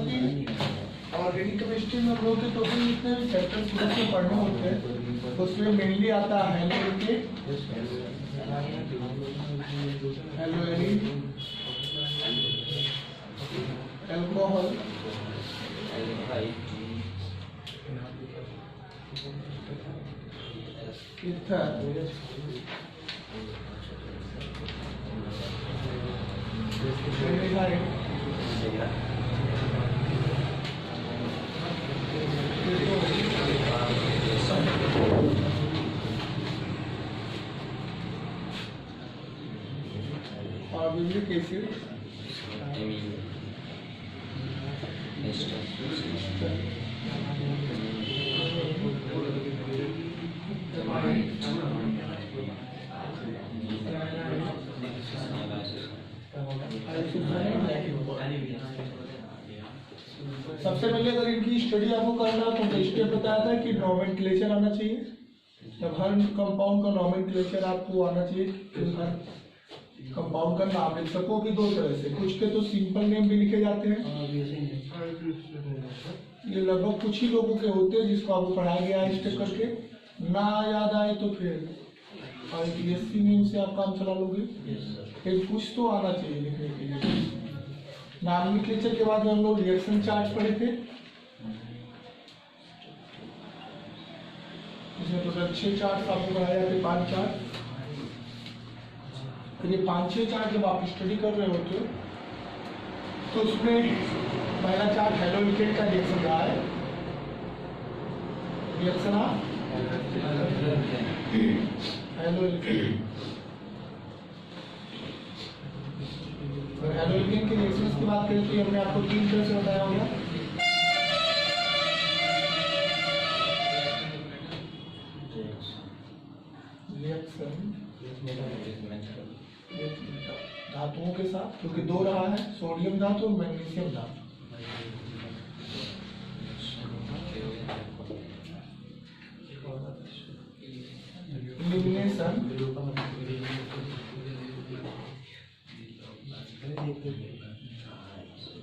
कि organic chemistry में हम लोग के टोटल जितने भी चैप्टर्स में पढ़ने होते हैं उसमें मेनली आता है हेलोइकेट, हेलोइनिन, अल्कोहल, ईथर, और यूरिक एसिड, सबसे पहले अगर इनकी स्टडी आपको करना तो स्टेप बताया था कि नोमेनक्लेचर आना चाहिए। जब हर कंपाउंड का नोमेनक्लेचर आपको आना चाहिए, हर कंपाउंड का नाम लिख सको कि दो तरह से, कुछ के तो सिंपल नेम भी लिखे जाते हैं, ये लगभग कुछ ही लोगों के होते हैं जिसको आपको पढ़ाया गया है स्टेप करके, ना याद आए तो फिर IPSC नेम से आप काम चला लोगे, फिर कुछ तो आना चाहिए लिखने के लिए। नोमेनक्लेचर के बाद में हम लोग रिएक्शन चार्ट पढ़े थे, इसमें टोटल 6 चार्ट आपको पढ़ाए जाते, 5 चार्ट। फिर ये 5-6 चार्ट जब आप स्टडी कर रहे होते हो तो उसमें पहला चार्ट हेलोइकेट का रिएक्शन रहा है, रिएक्शन हेलोइकेट, और हेलोइकेट के रिएक्शंस की बात करें तो हमने आपको 3 तरह से बताया होगा। रिएक्शन धातुओं के साथ, क्योंकि 2 रहा है, सोडियम धातु और मैग्नीशियम धातु। एलिमिनेशन,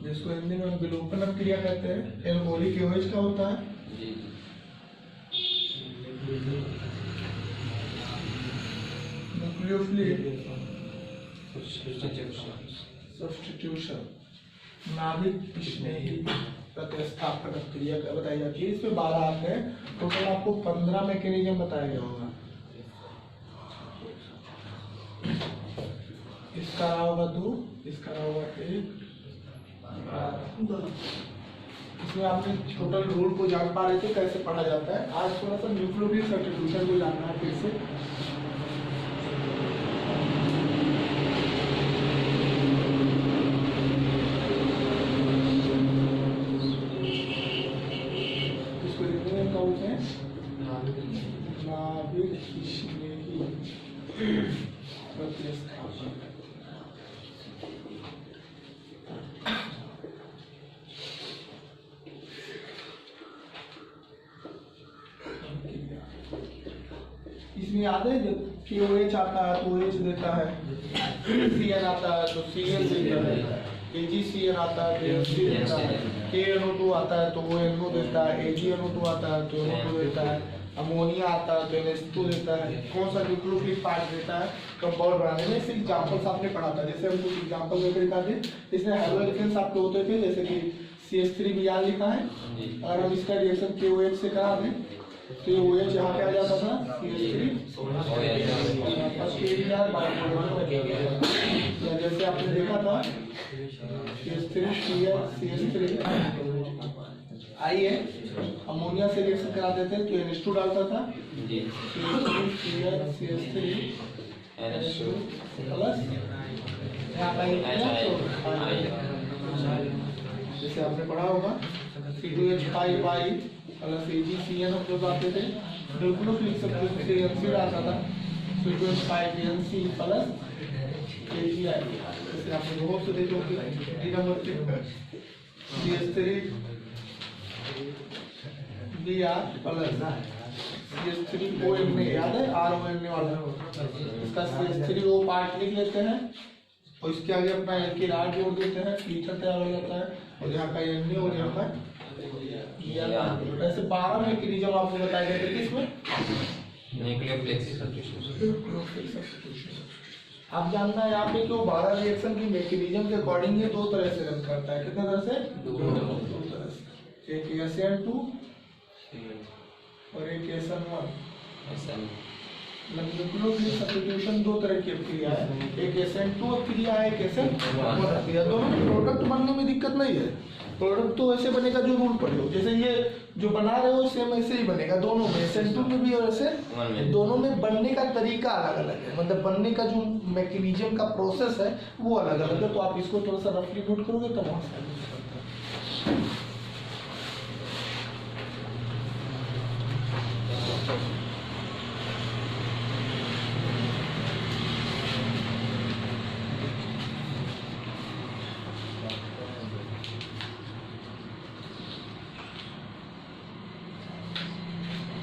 जिसको हिंदी में विलोपन क्रिया कहते हैं, एल्कोहलिक एवरेज का होता है। न्यूक्लियोफिलिक सब्स्टिट्यूशन, नाभिक स्नेही प्रतिस्थापन क्रिया बताई जाती है। इसमें 12 आते हैं, टोटल आपको 15 मैकेनिज्म बताया गया होगा। इसका रहा होगा 2, इसका रहा होगा 1, इसमें आपने टोटल रूल को जान पा रहे थे कैसे पढ़ा जाता है। आज थोड़ा सा न्यूक्लियोफिलिक सब्स्टिट्यूशन को जानना है फिर से। इसमें याद है जब KOH आता है तो OH देता है, CN आता है तो CN देता है, AgCN आता है तो MC देता है, KNO2 आता है तो वो NO देता है, AgNO2 आता है तो NO2 देता है, अमोनिया आता है तो NH2 देता है। कौन सा न्यूक्लियोफिलिक पार्ट देता है कंपाउंड बनाने में, सिर्फ एग्जांपल्स आपने पढ़ा था। जैसे हम कुछ एग्जांपल देकर दिखा दें, इसमें हेलोइकेट्स आपके होते थे, जैसे कि CH3 भी यहाँ लिखा है, और हम इसका रिएक्शन KOH से करा दें तो ये OH यहाँ पे आ जाता था, CH3 जैसे आपने देखा था CH3 आइए अमोनिया से रिएक्शन करा देते हैं तो NH2 डालता था, CH3 जैसे आपने पढ़ा होगा C2H5 प्लस AgCN हम लोग आते थे, न्यूक्लियोफिलिक सब्स्टिट्यूशन से आता था C2H5NC प्लस AgI। जैसे आपने बहुत से देखे होंगे, 3 नंबर पे CH3 Br प्लस CH3ON में याद है RON वाला, इसका CH3O पार्ट लिख लेते हैं और इसके आगे अपना एल्किल R जोड़ देते हैं, ईथर तैयार हो जाता है और यहाँ का Na और यहाँ का ER। ऐसे 12 मैकेनिज्म आपको बताए गए थे किसमें? न्यूक्लियोफ्लेक्सिस आप जानना है यहाँ पे कि वो 12 रिएक्शन की मैकेनिज्म के अकॉर्डिंग ये 2 तरह से रन करता है। कितने तरह से? 2 तरह से। एक SN2 और एक SN1। न्यूक्लियोफिलिक सब्स्टिट्यूशन 2 तरह की क्रिया है, एक SN2 क्रिया है, एक SN1 क्रिया। दोनों में प्रोडक्ट बनने में दिक्कत नहीं है, प्रोडक्ट तो ऐसे बनेगा जो रूल पड़े हो। जैसे ये जो बना रहे हो सेम ऐसे ही बनेगा दोनों में, SN2 में भी और ऐसे दोनों में बनने का तरीका अलग अलग है, मतलब बनने का जो मैकेनिज्म का प्रोसेस है वो अलग अलग है। तो आप इसको थोड़ा सा रफली नोट करोगे तो वहाँ से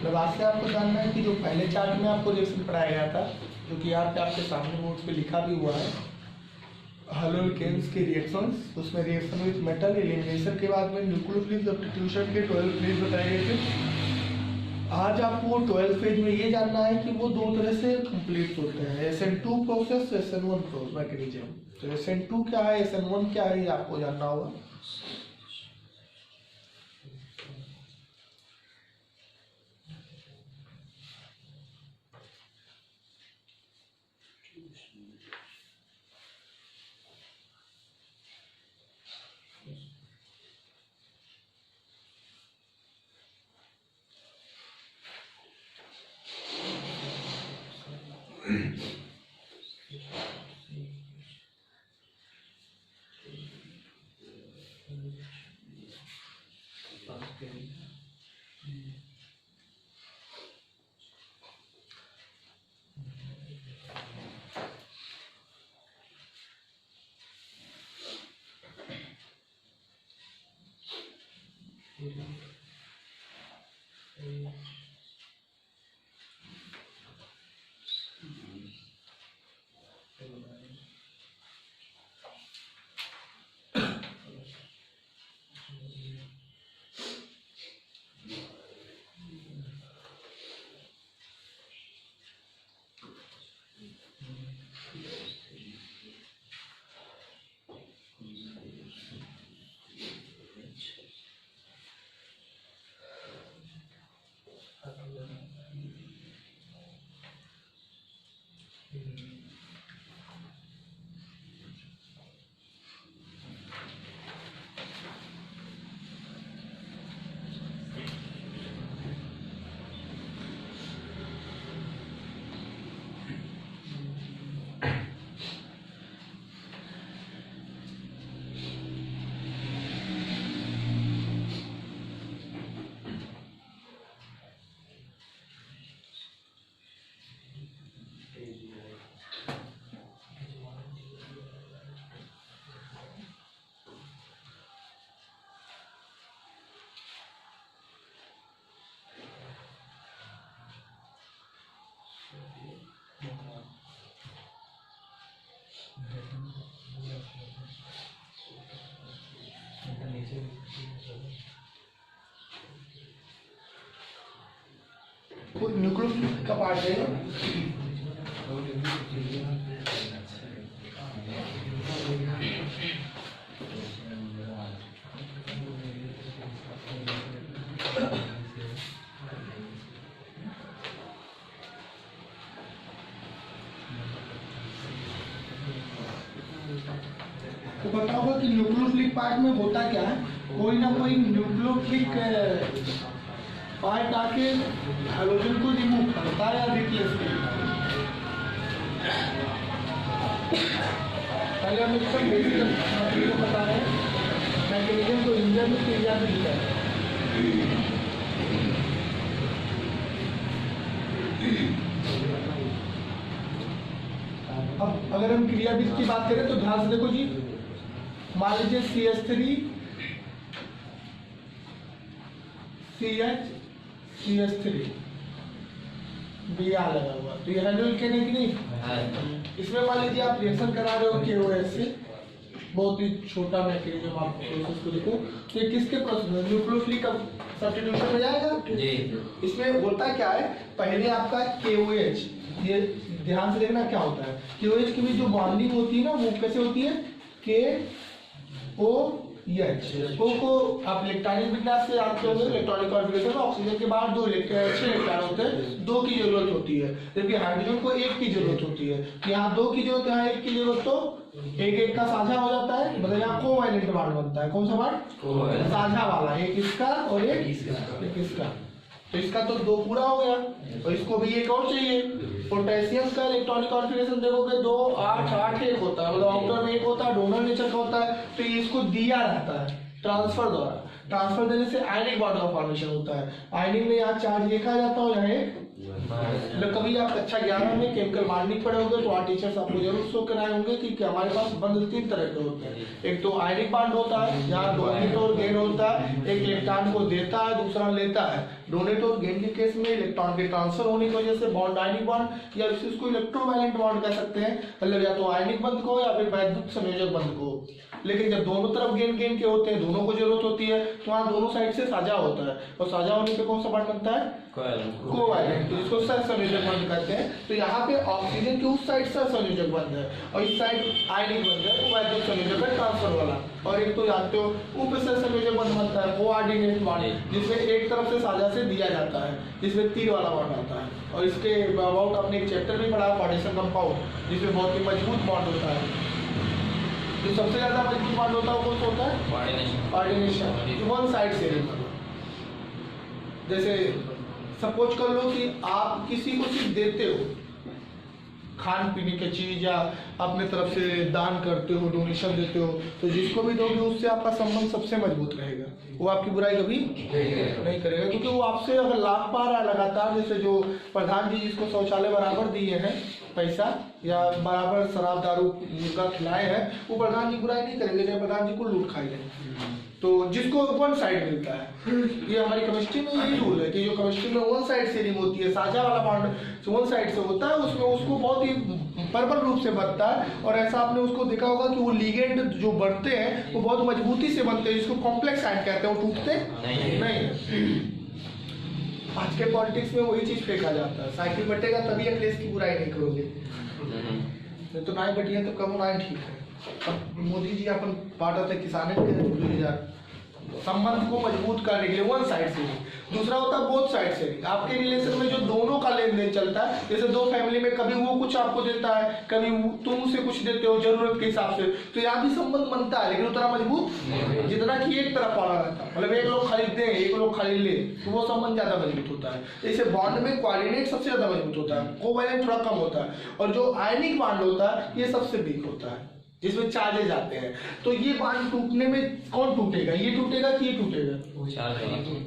मतलब आज से आपको जानना है कि जो पहले चार्ट में आपको रिएक्शन पढ़ाया गया था, जो कि यहाँ पे आपके सामने नोट्स पे लिखा भी हुआ है, हैलोकेन्स के रिएक्शंस, उसमें रिएक्शन विद मेटल एलिमिनेशन के बाद में न्यूक्लियोफिलिक सब्स्टिट्यूशन के 12 फेज बताए गए थे। आज आपको 12 फेज में ये जानना है कि वो 2 तरह से कंप्लीट होते हैं, SN2 process, SN1 process mechanism. तो SN2 क्या है, SN1 क्या है, ये आपको जानना होगा। न्यूक्लियोफिलिक का पार्ट है। तो पता होगा कि न्यूक्लियोफिलिक पार्ट में होता क्या है, कोई ना कोई न्यूक्लियोफिलिक पार्ट आके हाइड्रोजन को रिमूव करता है या रिप्लेस करता है। पहले हम इसका बेसिक बता रहे हैं, मैकेनिज्म को इंजन में क्रिया भी दिया है। अब अगर हम क्रियाविधि की बात करें तो ध्यान से देखो जी, मान लीजिए CH3 CH CH3 बी आ लगा हुआ, तो ये हाइड्रोजन केन है कि नहीं? इसमें मान लीजिए आप रिएक्शन करा रहे हो KOH से, बहुत ही छोटा मैकेनिज्म आप प्रोसेस को देखो, तो ये किसके प्रोसेस में न्यूक्लियोफिलिक का सब्स्टिट्यूशन में जाएगा जी। इसमें होता क्या है, पहले आपका KOH, ये ध्यान से देखना क्या होता है, KOH की भी जो बॉन्डिंग होती है ना वो कैसे होती है, KOH को आप इलेक्ट्रॉनिक विन्यास से जानते होंगे, इलेक्ट्रॉनिक कॉन्फ़िगरेशन में ऑक्सीजन के बाद 2 इलेक्ट्रॉन होते हैं, 2 की जरूरत होती है, जबकि हाइड्रोजन को 1 की जरूरत होती है। यहाँ 2 की जरूरत है, यहाँ 1 की जरूरत, तो एक का साझा हो जाता है, मतलब यहाँ कोवैलेंट बॉन्ड बनता है। कौन सा बॉन्ड? साझा वाला, एक इसका और एक इसका, तो इसका तो 2 पूरा हो गया, और इसको भी एक और चाहिए। पोटेशियम का इलेक्ट्रॉनिक कॉन्फ़िगरेशन देखोगे 2 8 8 1 होता है, मतलब आउटर में 1 होता है, डोनर नेचर का होता है, तो ये इसको दिया रहता है ट्रांसफर द्वारा। ट्रांसफर देने से आयनिक बॉन्ड का फॉर्मेशन होता है। आयनिक में यहाँ चार्ज लिखा जाता है, यहाँ मतलब कभी आप कक्षा 11 में केमिकल बॉन्डिंग पढ़े होंगे तो वहाँ टीचर्स आपको जरूर शो कराए होंगे कि हमारे पास बंध 3 तरह के होते हैं। एक तो आयनिक बॉन्ड होता है, जहाँ डोनेट और गेन होता है, एक इलेक्ट्रॉन को देता है, दूसरा लेता है। डोनेट और गेन के केस में इलेक्ट्रॉन के ट्रांसफर होने की वजह से बॉन्ड आयनिक बॉन्ड, या इसको इलेक्ट्रोवैलेंट बॉन्ड कह सकते हैं, मतलब या तो आयनिक बंध को या फिर वैद्युत संयोजक बंध को। लेकिन जब दोनों तरफ गेन गेन के होते हैं, दोनों को जरूरत होती है, तो वहाँ दोनों साइड से साझा होता है, और साझा होने पे कौन सा बॉन्ड बनता है? कोवैलेंट, तो इसको सहसंयोजक बंध कहते हैं। तो यहाँ पे ऑक्सीजन के उस साइड सहसंयोजक बंध है, और इस साइड आयनिक बंध है, वो वैद्युत संयोजक है ट्रांसफर वाला। और एक तो जानते हो ऊपर सहसंयोजक बंध बनता है, कोऑर्डिनेट बॉन्ड, जिसमें एक तरफ से साझा से दिया जाता है, जिसमें तीर वाला बॉन्ड आता है। और इसके अबाउट आपने एक चैप्टर भी पढ़ा, कोऑर्डिनेशन कंपाउंड, जिसमें बहुत ही मजबूत बॉन्ड होता है। जो सबसे ज्यादा मजबूत बॉन्ड होता है वो कौन सा होता है? कोऑर्डिनेशन, वन साइड से। जैसे सपोज कर लो कि आप किसी को सिर्फ देते हो खान पीने की चीज, या अपने तरफ से दान करते हो, डोनेशन देते हो, तो जिसको भी दोगे उससे आपका संबंध सबसे मजबूत रहेगा, वो आपकी बुराई कभी नहीं करेगा, क्योंकि वो आपसे अगर लाभ पा रहा है लगातार। जैसे जो प्रधान जी जिसको शौचालय बराबर दिए हैं पैसा, या बराबर शराब दारू मुर्गा खिलाए हैं, वो प्रधान जी बुराई नहीं करेंगे, चाहे प्रधान जी को लूट खाई लें। तो जिसको वन साइड मिलता है, ये हमारी केमिस्ट्री में यही रूल है कि जो केमिस्ट्री में वन साइड शेयरिंग होती है, साझा वाला बॉन्ड वन साइड से होता है, उसमें उसको बहुत ही प्रबल रूप से बनता है। और ऐसा आपने उसको देखा होगा कि वो लिगेंड जो बढ़ते हैं वो बहुत मजबूती से बनते हैं, जिसको कॉम्प्लेक्स आयन कहते हैं, वो टूटते नहीं। आज के पॉलिटिक्स में वही चीज फेंका जाता है, साइकिल बटेगा तभी अखिलेश की बुराई नहीं करोगे, नहीं तो नाई बटिया तो कम नाई ठीक है। अब मोदी जी अपन बांटते किसाने के संबंध को मजबूत करने के लिए वन साइड से। दूसरा होता है बोथ साइड से। आपके रिलेशन में जो दोनों का लेन देन चलता है, जैसे 2 फैमिली में कभी वो कुछ आपको देता है, कभी तुम उसे कुछ देते हो जरूरत के हिसाब से, तो यहाँ भी संबंध बनता है, लेकिन उतना मजबूत जितना कि एक तरफ वाला रहता है। मतलब एक लोग खरीदते हैं, एक लोग खरीद ले, तो वो संबंध ज्यादा मजबूत होता है। जैसे बॉन्ड में कोऑर्डिनेट सबसे ज्यादा मजबूत होता है, कोवैलेंट थोड़ा कम होता है, और जो आयनिक बॉन्ड होता है ये सबसे वीक होता है, जिसमें चार्जेज आते हैं। तो ये बॉन्ड टूटने में कौन टूटेगा, ये टूटेगा कि ये टूटेगा?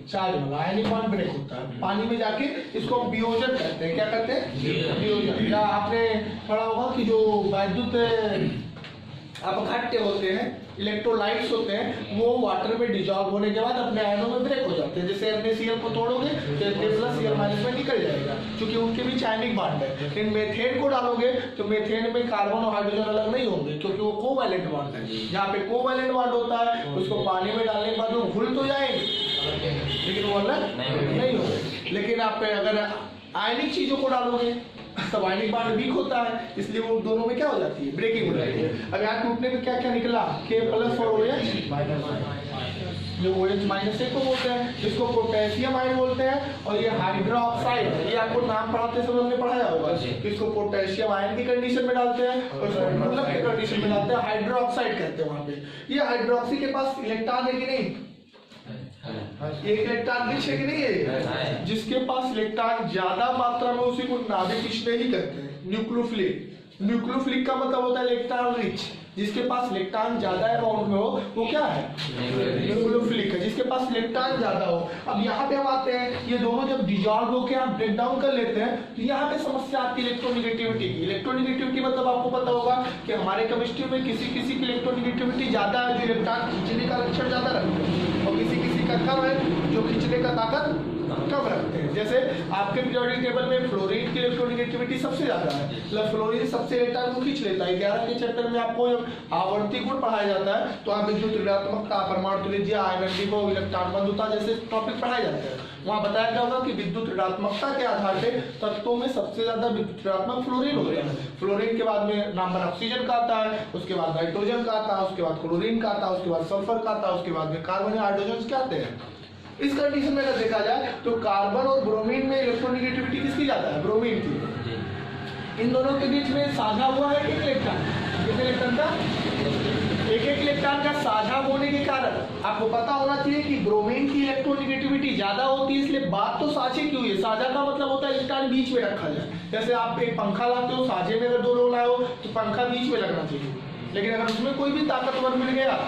चार्ज वाला आयनिक बॉन्ड ब्रेक होता है, पानी में जाके इसको हम वियोजन कहते हैं। क्या कहते हैं? वियोजन। या आपने पढ़ा होगा कि जो वैद्युत अपघट्य होते हैं, इलेक्ट्रोलाइट्स होते हैं, वो वाटर में डिजॉल्व होने के बाद अपने आयनों में ब्रेक हो जाते हैं। जैसे NaCl को तोड़ोगे तो Na+Cl- में निकल जाएगा, क्योंकि उनके बीच आयनिक बॉन्ड है। लेकिन मेथेन को डालोगे तो मेथेन में कार्बन और हाइड्रोजन अलग नहीं होंगे, क्योंकि वो कोवैलेंट बॉन्ड है। जहाँ पे कोवैलेंट बॉन्ड होता है उसको पानी में डालने के बाद वो घुल तो जाएंगे, लेकिन वो अलग नहीं होंगे। लेकिन आप अगर आयनिक चीजों को डालोगे तब आयनिक बॉन्ड वीक होता है, इसलिए वो दोनों में क्या हो जाती है? ब्रेकिंग हो जाती है। अब यहाँ टूटने में क्या क्या निकला? K+ और OH जो OH- को बोलते हैं, इसको पोटेशियम आयन बोलते हैं। और ये हाइड्रोक्साइड, ये आपको नाम पढ़ाते समय हमने पढ़ाया होगा, इसको पोटेशियम आयन की कंडीशन में डालते हैं और इसको मतलब की कंडीशन में डालते हैं, हाइड्रोक्साइड कहते हैं। वहाँ पे ये हाइड्रोक्सी के पास इलेक्ट्रॉन है कि नहीं? एक इलेक्ट्रॉन रिच है कि नहीं है? जिसके पास इलेक्ट्रॉन ज्यादा मात्रा में, उसी को नाभिक स्नेही कहते हैं, न्यूक्लियोफिलिक। न्यूक्लियोफिलिक का मतलब होता है इलेक्ट्रॉन रिच। जिसके पास इलेक्ट्रॉन ज्यादा अमाउंट में हो वो क्या है? न्यूक्लियोफिलिक है, जिसके पास इलेक्ट्रॉन ज्यादा हो। अब यहाँ पे हम आते हैं, ये दोनों जब डिजॉल्व होकर आप ब्रेक डाउन कर लेते हैं तो यहाँ पे समस्या आती है इलेक्ट्रोनिगेटिविटी की। इलेक्ट्रोनिगेटिविटी मतलब आपको पता होगा कि हमारे केमिस्ट्री में किसी किसी की इलेक्ट्रोनिगेटिविटी ज्यादा है, जो इलेक्ट्रॉन खींचने का लक्षण ज्यादा रखते हैं, और किसी किसी का कम है, जो खींचने का ताकत कम रखते हैं। जैसे आपके पीरियोडिक टेबल में फ्लोरीन की इलेक्ट्रोनेगेटिविटी सबसे ज्यादा है, मतलब फ्लोरीन सबसे इलेक्ट्रॉन को खींच लेता है। 11 के चैप्टर में आपको आवर्ती गुण पढ़ाया जाता है तो आप विद्युत ऋणात्मकता, परमाणु त्रिज्या, आयनन विभव, इलेक्ट्रॉन बंधुता जैसे टॉपिक पढ़ाए जाते हैं। वहाँ बताया गया होगा कि विद्युत ऋणात्मकता के आधार पर तत्वों में सबसे ज्यादा विद्युत ऋणात्मक फ्लोरीन होता है। फ्लोरीन के बाद में नंबर ऑक्सीजन का आता है, उसके बाद नाइट्रोजन का आता है, उसके बाद क्लोरीन का आता है, उसके बाद सल्फर का आता है, उसके बाद में कार्बन या हाइड्रोजन के आते हैं। इस कंडीशन में अगर देखा जाए तो कार्बन और ब्रोमीन में इलेक्ट्रोनेगेटिविटी किसकी ज्यादा है? ब्रोमीन की। इन दोनों के बीच में साझा हुआ है एक इलेक्ट्रॉन, कितने इलेक्ट्रॉन का? एक इलेक्ट्रॉन का साझा होने के कारण आपको पता होना चाहिए कि ब्रोमीन की इलेक्ट्रोनेगेटिविटी ज्यादा होती है, इसलिए बात तो साझे की हुई है। साझा का मतलब होता है इलेक्ट्रॉन बीच में रखा जाए। जैसे आप एक पंखा लाते हो, साझे में अगर 2 लोग लाए हो तो पंखा बीच में लगना चाहिए, लेकिन अगर उसमें कोई भी ताकतवर मिल गया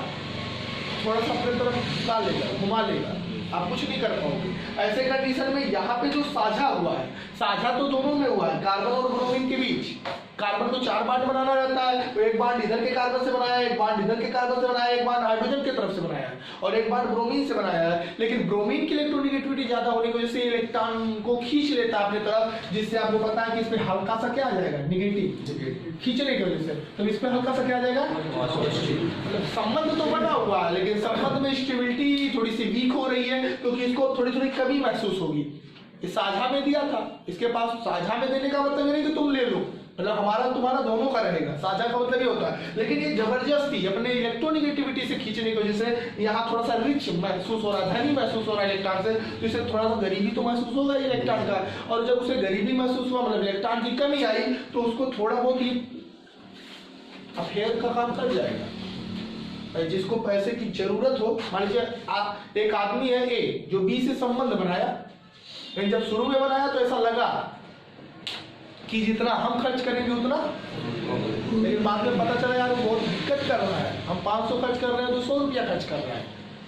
थोड़ा सा अपने तरफ डाल लेगा, घुमा लेगा, आप कुछ नहीं कर पाओगे। ऐसे कंडीशन में यहाँ पे जो साझा हुआ है, साझा तो दोनों में हुआ है, कार्बन और ब्रोमीन के बीच। कार्बन को 4 बांड बनाना रहता है, तो एक बांड इधर के कार्बन से बनाया है, एक बांड इधर के कार्बन से बनाया है, एक बांड हाइड्रोजन की तरफ से बनाया है और एक बांड ब्रोमीन से बनाया है। लेकिन ब्रोमीन की इलेक्ट्रोनेगेटिविटी ज्यादा होने की वजह से इलेक्ट्रॉन को खींच लेता है अपनी तरफ, जिससे आपको पता है कि इसमें हल्का सा क्या आ जाएगा? नेगेटिव, खींचने की वजह से। तो इसमें हल्का सा क्या आ जाएगा? मतलब संबंध तो बना हुआ है, लेकिन संबंध में स्टेबिलिटी थोड़ी सी वीक हो रही है, क्योंकि इसको थोड़ी थोड़ी कमी महसूस होगी। इस साझा में दिया था, इसके पास साझा में देने का मतलब नहीं कि तुम ले लो, मतलब हमारा तुम्हारा दोनों का रहेगा। साझा का मतलब ये होता है, लेकिन ये जबरदस्ती अपने इलेक्ट्रोनेगेटिविटी से खींचने की वजह से यहाँ थोड़ा सा रिच महसूस हो रहा है, धनी महसूस हो रहा है इलेक्ट्रॉन से, तो इसे थोड़ा सा गरीबी तो महसूस होगा इलेक्ट्रॉन का। और जब उसे गरीबी महसूस हुआ, मतलब इलेक्ट्रॉन की कमी आई, तो उसको थोड़ा बहुत ही अफेयर का काम कर जाएगा। जिसको पैसे की जरूरत हो, मान लीजिए एक आदमी है ए जो बी से संबंध बनाया, लेकिन जब शुरू में बनाया तो ऐसा लगा कि जितना हम खर्च करेंगे उतना, लेकिन बाद में पता चला यार बहुत दिक्कत कर रहा है, हम 500 खर्च कर रहे हैं तो 100 रुपया खर्च कर रहा है,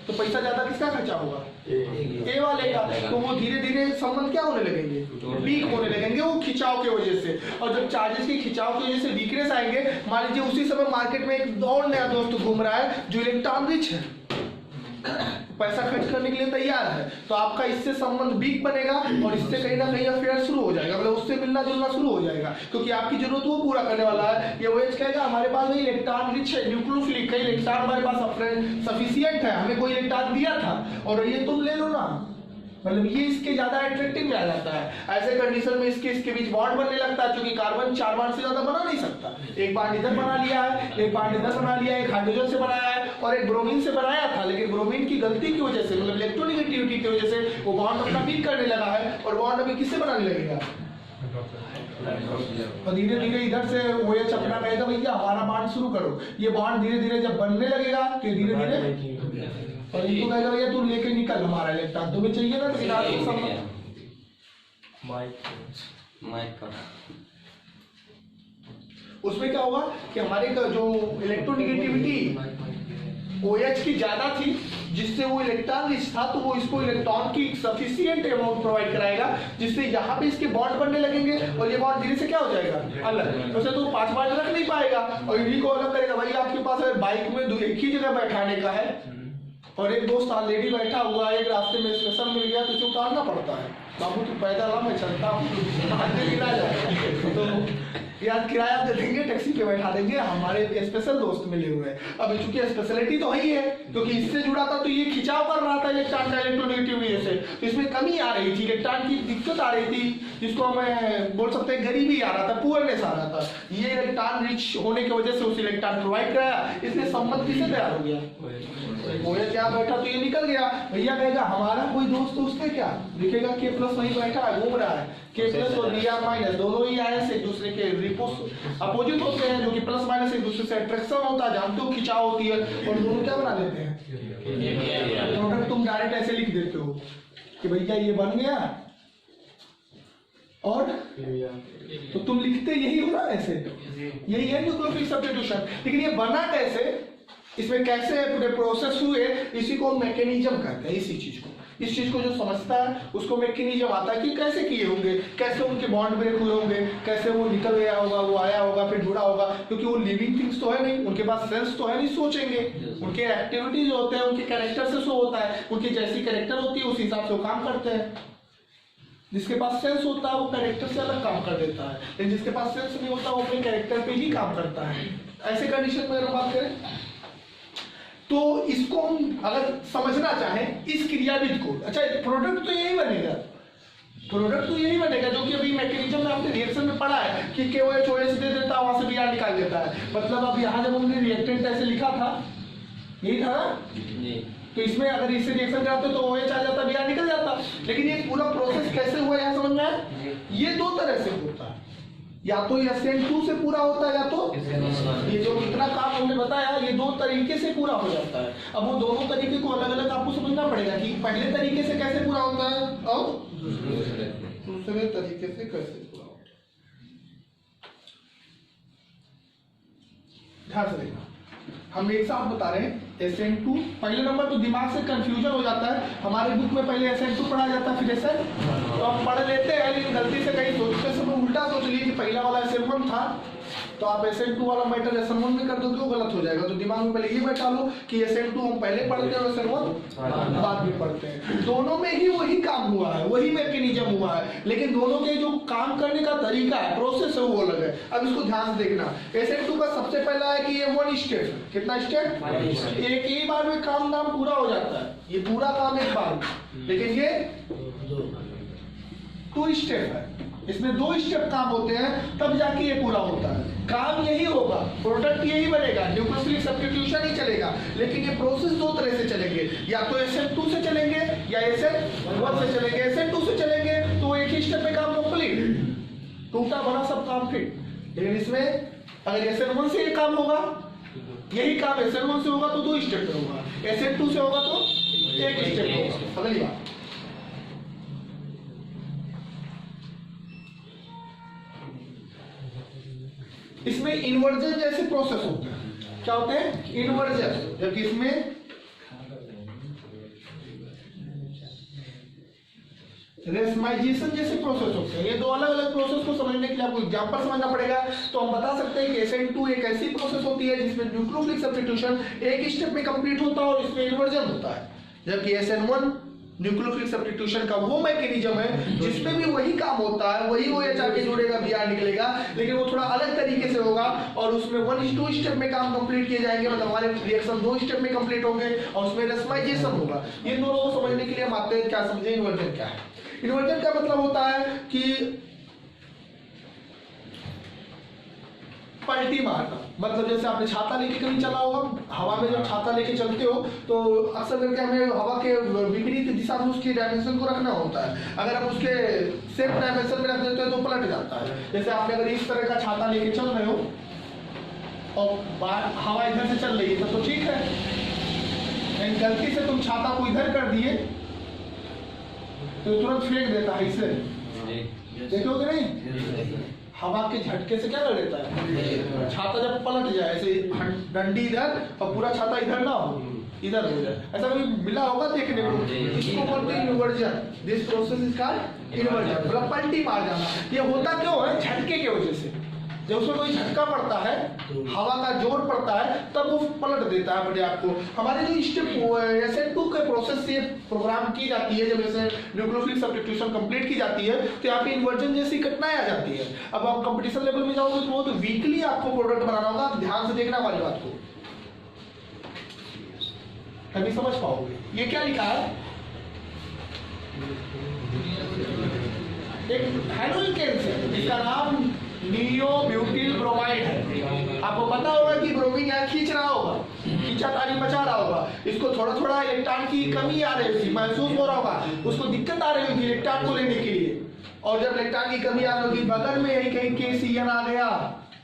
तो पैसा ज्यादा किसका खर्चा होगा? ए वाले का। तो वो धीरे धीरे संबंध क्या होने लगेंगे? वीक होने लगेंगे, वो खिंचाव की वजह से। और जब चार्जेस के खिंचाव की वजह से वीकनेस आएंगे, मान लीजिए उसी समय मार्केट में एक और नया दोस्त घूम रहा है जो इलेक्ट्रॉन रिच है, पैसा खर्च करने के लिए तैयार है, तो आपका इससे संबंध वीक बनेगा और इससे कहीं ना कहीं अफेयर शुरू हो जाएगा, मतलब उससे मिलना जुलना शुरू हो जाएगा, क्योंकि आपकी जरूरत वो पूरा करने वाला है। ये OH कहेगा हमारे पास नहीं इलेक्ट्रॉन रिच है, न्यूक्लियोफिलिक है, इलेक्ट्रॉन हमारे पास सफिशिएंट है, हमें कोई इलेक्ट्रॉन दिया था और ये तुम ले लो ना, मतलब ये इसके ज्यादा अट्रैक्टिव में आ जाता है। ऐसे कंडीशन में इसके बीच बॉन्ड बनने लगता है, क्योंकि कार्बन 4 बांड से ज्यादा बना नहीं सकता। एक बांड इधर बना लिया है, एक बांड इधर बना लिया है, एक हाइड्रोजन से बनाया है और एक ब्रोमीन से बनाया था, लेकिन ब्रोमीन की गलती की वजह से, मतलब इलेक्ट्रोनेगेटिविटी की वजह से वो बॉन्ड अपना वीक करने लगा है, और बॉन्ड अभी किससे बनाने लगेगा? और धीरे धीरे इधर से OH अपना कहेगा भैया हमारा बॉन्ड शुरू करो। ये बॉन्ड धीरे धीरे जब बनने लगेगा कि धीरे धीरे, और इनको कहेगा भैया तू लेके निकल हमारा इलेक्ट्रॉन, तुम्हें चाहिए ना, तो इलाज को उसमें क्या होगा कि हमारे जो इलेक्ट्रोनेगेटिविटी OH की ज्यादा थी, जिससे वो इलेक्ट्रॉन रिच था, तो वो इसको इलेक्ट्रॉन की सफिशिएंट अमाउंट प्रोवाइड कराएगा, जिससे यहाँ पे इसके बॉन्ड बनने लगेंगे और ये बॉन्ड धीरे से क्या हो जाएगा? अलग। वैसे तो 5 बांड रख नहीं पाएगा और इन्हीं को अलग करेगा। भाई आपके पास अगर बाइक में एक ही जगह बैठाने का है और एक दोस्त ऑलरेडी बैठा हुआ है, एक रास्ते में स्टेशन मिल गया तो इसे उतारना पड़ता है, बाबू तू पैदल आ मैं चलता हूँ, गिरा जाएगा तो यार किराया दे देंगे, टैक्सी पे बैठा देंगे, हमारे स्पेशल दोस्त मिले हुए हैं। अब चूंकि स्पेशलिटी तो ही है, क्योंकि इससे जुड़ा था तो ये खिंचाव कर रहा था इलेक्ट्रॉन का इलेक्ट्रोनेगेटिविटी से, तो इसमें कमी आ रही थी, इलेक्ट्रॉन की दिक्कत आ रही थी, जिसको हम बोल सकते हैं गरीबी आ रहा था, पुअरनेस आ रहा था। ये इलेक्ट्रॉन रिच होने की वजह से उस इलेक्ट्रॉन प्रोवाइड कराया, इसलिए संबंध किससे तैयार हो गया? OH क्या बैठा तो ये निकल गया। भैया कहेगा हमारा कोई दोस्त तो उसके क्या लिखेगा, K+ वहीं बैठा है, घूम रहा है, K+ और Br- दोनों ही आयन एक दूसरे के अपोजिट होते हैं, जो कि प्लस माइनस एक दूसरे से अट्रैक्शन होता है, जानते हो खिंचाव होती है, और दोनों क्या बना देते हैं? प्रोडक्ट तुम डायरेक्ट ऐसे लिख देते हो कि भैया ये बन गया, और तो तुम लिखते यही हो रहा है ऐसे, यही है न्यूक्लियोफिलिक सब्स्टिट्यूशन। लेकिन ये बना कैसे, इसमें कैसे पूरे प्रोसेस हुए, इसी को मैकेनिज्म कहते हैं। इसी चीज को, इस चीज को जो समझता है उसको मैकेनिज्म आता है कि कैसे किए होंगे, कैसे उनके बॉन्ड ब्रेक हुए होंगे, कैसे वो निकल गया होगा, वो आया होगा फिर जुड़ा होगा, क्योंकि वो लिविंग थिंग्स तो है नहीं, उनके पास सेंस तो है नहीं, सोचेंगे, उनके एक्टिविटी जो होते हैं उनके कैरेक्टर से शो होता है, उनकी जैसी कैरेक्टर होती है उस हिसाब से वो काम करते हैं। जिसके पास सेंस होता है वो कैरेक्टर से अलग काम कर देता है, लेकिन जिसके पास सेंस नहीं होता वो अपने कैरेक्टर पे ही काम करता है। ऐसे कंडीशन में अगर बात करें तो इसको हम अगर समझना चाहें इस क्रियाविधि को, अच्छा प्रोडक्ट तो यही बनेगा, प्रोडक्ट तो यही बनेगा जो कि अभी मैकेनिज्म में आपने रिएक्शन में पढ़ा है कि KOH OH दे देता है, वहां से Br निकाल देता है। मतलब अब यहाँ जब हमने रिएक्टेंट ऐसे लिखा था, यही था ना, तो इसमें अगर इससे रिएक्शन कराते तो OH आ जाता, Br निकल जाता। लेकिन ये पूरा प्रोसेस कैसे हुआ यहाँ समझ में आया? ये दो तरह से होता है, या तो SN2 से पूरा होता है या तो ये जो इतना काम हमने बताया ये दो तरीके से पूरा हो जाता है। अब वो दोनों तरीके को अलग अलग आपको समझना पड़ेगा कि पहले तरीके से कैसे पूरा होता है और दूसरे तरीके से कैसे पूरा होता है। ध्यान से देखना, हम एक साथ बता रहे हैं SN2। पहले नंबर तो दिमाग से कंफ्यूजन हो जाता है, हमारे बुक में पहले SN2 पढ़ा जाता है फिर SN, तो हम पढ़ लेते हैं लेकिन गलती से कहीं सोचते समय उल्टा सोच लीजिए कि पहला वाला SN1 था तो आप SN2 वाला मैटर SN1 में कर दो, क्यों गलत हो जाएगा। तो दिमाग में पहले ये बैठा लो कि SN2 हम पहले पढ़ते हैं और SN1 बाद में पढ़ते हैं। दोनों में ही वही काम हुआ है, वही मैकेनिज्म हुआ है, लेकिन दोनों के जो काम करने का तरीका है, प्रोसेस है, वो अलग है। अब इसको ध्यान से देखना, SN2 का सबसे पहला है कि ये 1 स्टेप, कितना स्टेप, एक ही बार में काम पूरा हो जाता है, ये पूरा काम एक बार में। लेकिन ये 2 स्टेप है, इसमें 2 स्टेप काम होते हैं तब जाके ये पूरा होता है। काम यही होगा, प्रोडक्ट यही बनेगा, न्यूक्लियोफिलिक सब्स्टिट्यूशन ही चलेगा, लेकिन ये प्रोसेस दो तरह से चलेंगे, या तो SN2 से चलेंगे या SN1 से चलेंगे। SN2 से चलेंगे तो एक ही स्टेप में काम कंप्लीट, टूटा बड़ा सब काम फिट। लेकिन इसमें अगर SN1 से ये काम होगा, यही काम SN1 से होगा तो 2 स्टेप में होगा, SN2 से होगा तो 1 स्टेप होगा। अगली बात, इसमें इन्वर्जन जैसे प्रोसेस होते हैं। क्या होते हैं? इन्वर्जन, जबकि इसमें रेसमाइजेशन जैसे प्रोसेस होते हैं। ये दो अलग अलग प्रोसेस को समझने के लिए आपको एग्जांपल समझना पड़ेगा। तो हम बता सकते हैं कि SN2 एक ऐसी प्रोसेस होती है जिसमें न्यूक्लियोफिलिक सब्स्टिट्यूशन एक स्टेप में कंप्लीट होता है और इसमें इन्वर्जन होता है, जबकि SN1 न्यूक्लियोफिलिक सब्स्टिट्यूशन का वो मैकेनिज्म है जिसमें भी वही काम होता है, वही OH आके जुड़ेगा, Br निकलेगा, लेकिन वो थोड़ा अलग तरीके से होगा और उसमें 1 स्टेप में काम कंप्लीट किए जाएंगे, मतलब हमारे रिएक्शन 2 स्टेप में कंप्लीट होंगे और उसमें रेसमाइजेशन होगा। ये दोनों को समझने के लिए हम आते हैं, क्या समझे इन्वर्जन क्या है। इन्वर्जन का मतलब होता है कि पलटी मारना, मतलब जैसे आपने छाता लेके कहीं चला होगा, हवा में जब छाता लेके चलते हो तो अक्सर करके हमें हवा के विपरीत दिशा में उसकी डायमेंशन को रखना होता है। अगर आप उसके सेम डायमेंशन में रख देते हो तो पलट जाता है। जैसे आपने अगर इस तरह का छाता लेके चल रहे हो और हवा इधर से चल रही है तो ठीक है, लेकिन गलती से तुम छाता को इधर कर दिए तो तुरंत फेंक देता है इसे, देखोगे नहीं, हवा के झटके से क्या कर देता है, छाता जब पलट जाए ऐसे डंडी इधर और पूरा छाता इधर ना हो, इधर हो जाए, ऐसा कभी मिला होगा देखने को। इसको बोलते हैं inversion. This process is called inversion, मतलब पलटी मार जाना। ये होता क्यों है? झटके की वजह से। जब उसमें कोई झटका पड़ता है, हवा का जोर पड़ता है, तब वो पलट देता है अपने आप को। हमारे जो स्टेप SN2 के प्रोसेस से प्रोग्राम की जाती है, जब जैसे न्यूक्लियोफिलिक सब्स्टिट्यूशन कंप्लीट की जाती है तो यहाँ पे इन्वर्जन जैसी घटनाएं आ जाती है। अब आप कंपटीशन लेवल में जाओगे तो बहुत वीकली आपको प्रोडक्ट बनाना होगा, ध्यान से देखना वाली बात को, तभी समझ पाओगे। ये क्या लिखा है? एक हाइड्रोजन कैंसर, इसका नाम नियोब्यूटिल ब्रोमाइड है। आपको पता होगा कि ब्रोमीन यहाँ खींच रहा होगा, खींचातानी मचा रहा होगा, इसको थोड़ा थोड़ा इलेक्ट्रॉन की कमी आ रही होगी, महसूस हो रहा होगा, उसको दिक्कत आ रही होगी इलेक्ट्रॉन को लेने के लिए। और जब इलेक्ट्रॉन की कमी आ रही होगी, बगल में यही कहीं KCN आ गया,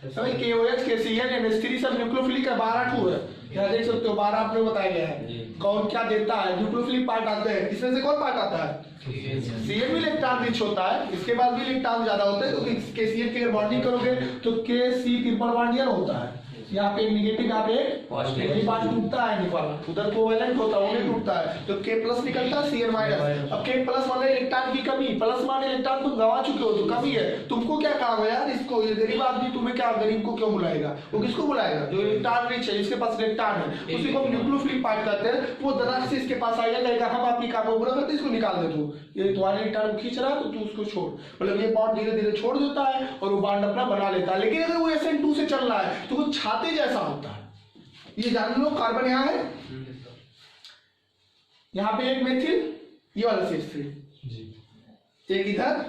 सभी KOH KCN NH3 सब न्यूक्लियोफिलिक है, 12 टू है, यहाँ देख सकते हो 12 आपने बताया गया है। कौन क्या देता है? न्यूक्लियोफिलिक पार्ट आते हैं, इसमें से कौन पार्ट आता है? CN भी इलेक्ट्रॉन रिच होता है, इसके बाद भी इलेक्ट्रॉन ज्यादा होता है, क्योंकि KCN की अगर बॉन्डिंग करोगे तो KC ट्रिपल बॉन्ड होता है, यहाँ पे नेगेटिव, यहाँ पे Positive. यही बात टूटता है निकाला, उधर कोवेलेंट होता है वो नहीं टूटता है, तो K प्लस निकलता है Cn माइनस। अब K प्लस वाले इलेक्ट्रॉन की कमी, प्लस वाले इलेक्ट्रॉन तुम गंवा चुके हो तो कमी है, तुमको क्या काम है यार, इसको ये गरीब आदमी तुम्हें क्या, गरीब को क्यों बुलाएगा, वो किसको बुलाएगा, जो इलेक्ट्रॉन रिच है, जिसके पास इलेक्ट्रॉन है, उसी को हम न्यूक्लियोफिलिक पार्ट कहते हैं। वो दरार से इसके पास आएगा, कहेगा हम आपकी काम को बुरा करते, इसको निकाल दे तू, ये तुम्हारे इलेक्ट्रॉन को खींच रहा तो तू उसको छोड़, मतलब ये बॉन्ड धीरे धीरे छोड़ देता है और वो बॉन्ड अपना बना लेता है। लेकिन अगर वो SN2 से चल रहा है तो वो छाते जैसा होता है, ये जान लो। कार्बन यहाँ है, यहाँ पे एक मेथिल, ये वाला CH3, एक इधर